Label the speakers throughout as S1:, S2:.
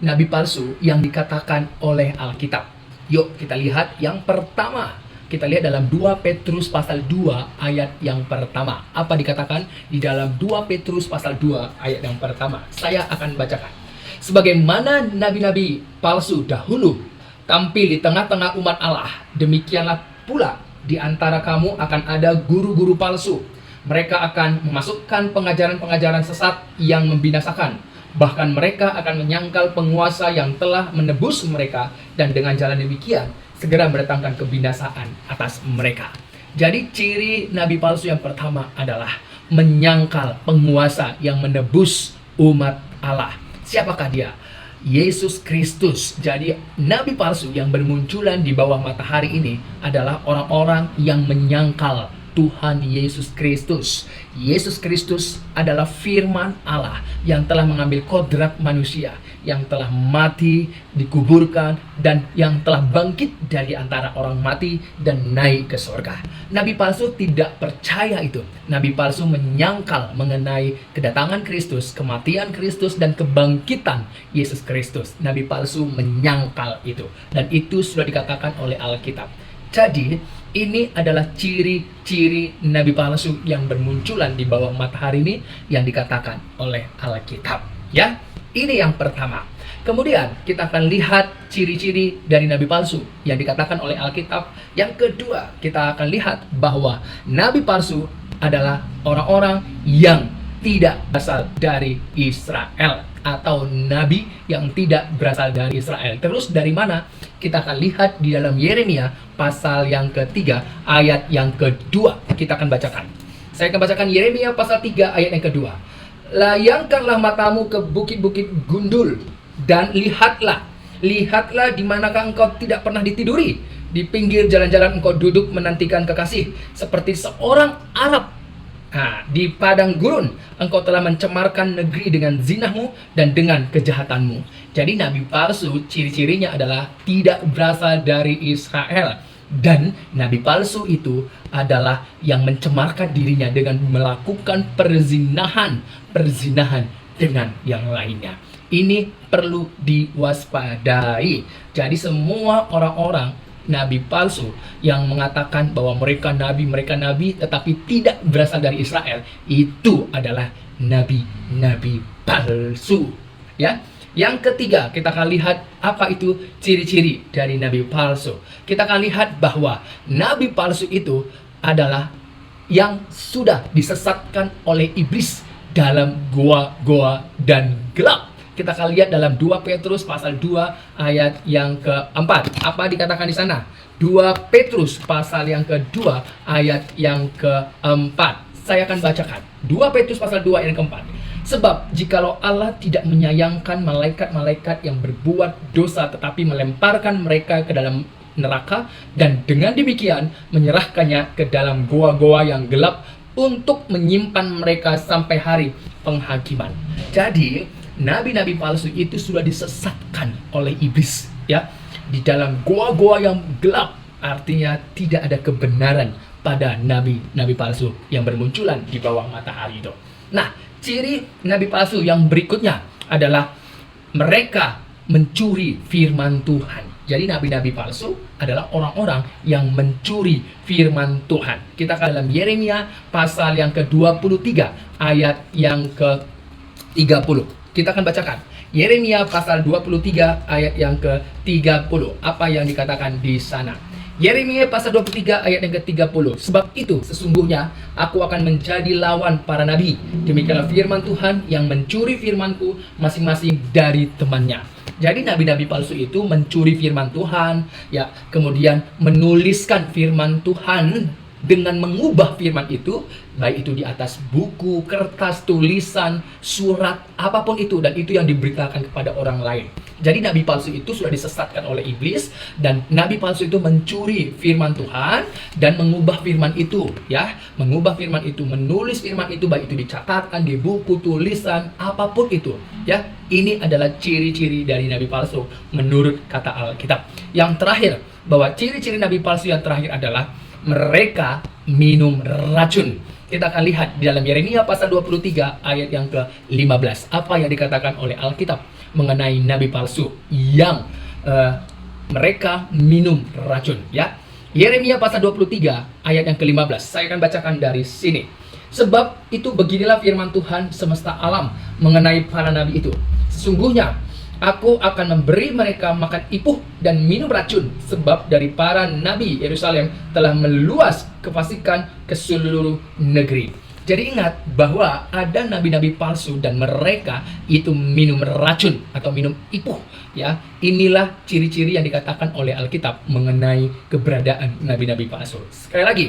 S1: Nabi palsu yang dikatakan oleh Alkitab. Yuk kita lihat yang pertama. Kita lihat dalam 2 Petrus pasal 2 ayat yang pertama. Apa dikatakan di dalam 2 Petrus pasal 2 ayat yang pertama? Saya akan bacakan. Sebagaimana nabi-nabi palsu dahulu tampil di tengah-tengah umat Allah, demikianlah pula di antara kamu akan ada guru-guru palsu. Mereka akan memasukkan pengajaran-pengajaran sesat yang membinasakan. Bahkan mereka akan menyangkal penguasa yang telah menebus mereka, dan dengan jalan demikian segera mendatangkan kebinasaan atas mereka. Jadi ciri nabi palsu yang pertama adalah menyangkal penguasa yang menebus umat Allah. Siapakah dia? Yesus Kristus. Jadi nabi palsu yang bermunculan di bawah matahari ini adalah orang-orang yang menyangkal Tuhan Yesus Kristus. Yesus Kristus adalah firman Allah yang telah mengambil kodrat manusia, yang telah mati, dikuburkan, dan yang telah bangkit dari antara orang mati dan naik ke surga. Nabi palsu tidak percaya itu. Nabi palsu menyangkal mengenai kedatangan Kristus, kematian Kristus, dan kebangkitan Yesus Kristus. Nabi palsu menyangkal itu. Dan itu sudah dikatakan oleh Alkitab. Jadi, ini adalah ciri-ciri nabi palsu yang bermunculan di bawah matahari ini yang dikatakan oleh Alkitab. Ya, ini yang pertama. Kemudian kita akan lihat ciri-ciri dari nabi palsu yang dikatakan oleh Alkitab. Yang kedua, kita akan lihat bahwa nabi palsu adalah orang-orang yang tidak berasal dari Israel, atau nabi yang tidak berasal dari Israel. Terus dari mana? Kita akan lihat di dalam Yeremia pasal yang ketiga ayat yang kedua. Kita akan bacakan. Saya akan bacakan Yeremia pasal 3 ayat yang kedua. Layangkanlah matamu ke bukit-bukit gundul dan lihatlah di manakah engkau tidak pernah ditiduri. Di pinggir jalan-jalan engkau duduk menantikan kekasih, seperti seorang Arab. Di padang gurun engkau telah mencemarkan negeri dengan zinahmu dan dengan kejahatanmu. Jadi nabi palsu ciri-cirinya adalah tidak berasal dari Israel. Dan nabi palsu itu adalah yang mencemarkan dirinya dengan melakukan perzinahan dengan yang lainnya. Ini perlu diwaspadai. Jadi semua orang-orang nabi palsu yang mengatakan bahwa mereka nabi tetapi tidak berasal dari Israel, itu adalah nabi-nabi palsu. Ya. Yang ketiga, kita akan lihat apa itu ciri-ciri dari nabi palsu. Kita akan lihat bahwa nabi palsu itu adalah yang sudah disesatkan oleh iblis dalam goa-goa dan gelap. Kita akan lihat dalam 2 Petrus pasal 2 ayat yang keempat. Apa dikatakan di sana? 2 Petrus pasal yang kedua ayat yang keempat. Saya akan bacakan. 2 Petrus pasal 2 ayat yang keempat. Sebab jikalau Allah tidak menyayangkan malaikat-malaikat yang berbuat dosa, tetapi melemparkan mereka ke dalam neraka, dan dengan demikian menyerahkannya ke dalam goa-goa yang gelap untuk menyimpan mereka sampai hari penghakiman. Jadi nabi-nabi palsu itu sudah disesatkan oleh iblis, ya, di dalam goa-goa yang gelap. Artinya tidak ada kebenaran pada nabi-nabi palsu yang bermunculan di bawah matahari itu. Nah, ciri nabi palsu yang berikutnya adalah mereka mencuri firman Tuhan. Jadi nabi-nabi palsu adalah orang-orang yang mencuri firman Tuhan. Kita ke dalam Yeremia pasal yang ke-23 ayat yang ke-30. Kita akan bacakan Yeremia pasal 23 ayat yang ke-30. Apa yang dikatakan di sana? Yeremia pasal 23 ayat yang ke-30. Sebab itu sesungguhnya aku akan menjadi lawan para nabi. Demikianlah firman Tuhan yang mencuri firmanku masing-masing dari temannya. Jadi nabi-nabi palsu itu mencuri firman Tuhan, ya, kemudian menuliskan firman Tuhan dengan mengubah firman itu, baik itu di atas buku, kertas, tulisan, surat, apapun itu, dan itu yang diberitakan kepada orang lain. Jadi nabi palsu itu sudah disesatkan oleh iblis, dan nabi palsu itu mencuri firman Tuhan dan mengubah firman itu, ya, mengubah firman itu, menulis firman itu, baik itu dicatatkan di buku, tulisan, apapun itu, ya. Ini adalah ciri-ciri dari nabi palsu menurut kata Alkitab. Yang terakhir, bahwa ciri-ciri nabi palsu yang terakhir adalah mereka minum racun. Kita akan lihat di dalam Yeremia pasal 23 ayat yang ke-15. Apa yang dikatakan oleh Alkitab? mengenai nabi palsu yang mereka minum racun, ya. Yeremia pasal 23 ayat yang ke-15. Saya akan bacakan dari sini. Sebab itu beginilah firman Tuhan semesta alam mengenai para nabi itu. Sesungguhnya aku akan memberi mereka makan ipuh dan minum racun, sebab dari para nabi Yerusalem telah meluas kefasikan ke seluruh negeri. Jadi ingat bahwa ada nabi-nabi palsu dan mereka itu minum racun atau minum ipuh, ya. Inilah ciri-ciri yang dikatakan oleh Alkitab mengenai keberadaan nabi-nabi palsu. Sekali lagi,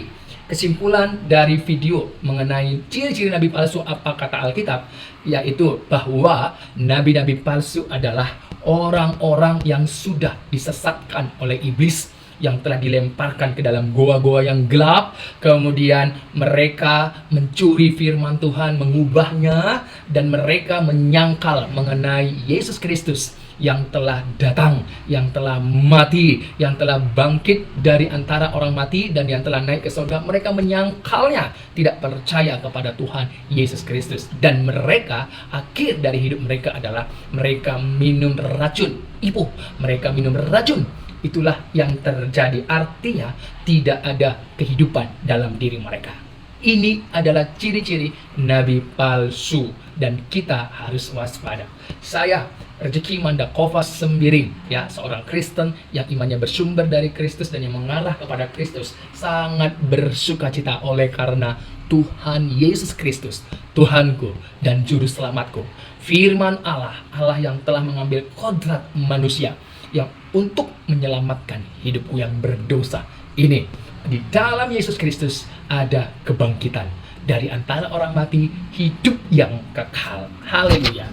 S1: kesimpulan dari video mengenai ciri-ciri nabi palsu apa kata Alkitab, yaitu bahwa nabi-nabi palsu adalah orang-orang yang sudah disesatkan oleh iblis, yang telah dilemparkan ke dalam goa-goa yang gelap. Kemudian mereka mencuri firman Tuhan, mengubahnya, dan mereka menyangkal mengenai Yesus Kristus yang telah datang, yang telah mati, yang telah bangkit dari antara orang mati, dan yang telah naik ke surga. Mereka menyangkalnya, tidak percaya kepada Tuhan Yesus Kristus. Dan mereka, akhir dari hidup mereka adalah mereka minum racun ipuh, mereka minum racun. Itulah yang terjadi, artinya tidak ada kehidupan dalam diri mereka. Ini adalah ciri-ciri nabi palsu dan kita harus waspada. Saya Rezeki Mandakova Sembiring, ya, seorang Kristen yang imannya bersumber dari Kristus dan yang mengarah kepada Kristus, sangat bersukacita oleh karena Tuhan Yesus Kristus, Tuhanku dan Juru Selamatku. Firman Allah, Allah yang telah mengambil kodrat manusia yang untuk menyelamatkan hidupku yang berdosa ini. Di dalam Yesus Kristus ada kebangkitan dari antara orang mati, hidup yang kekal. Haleluya.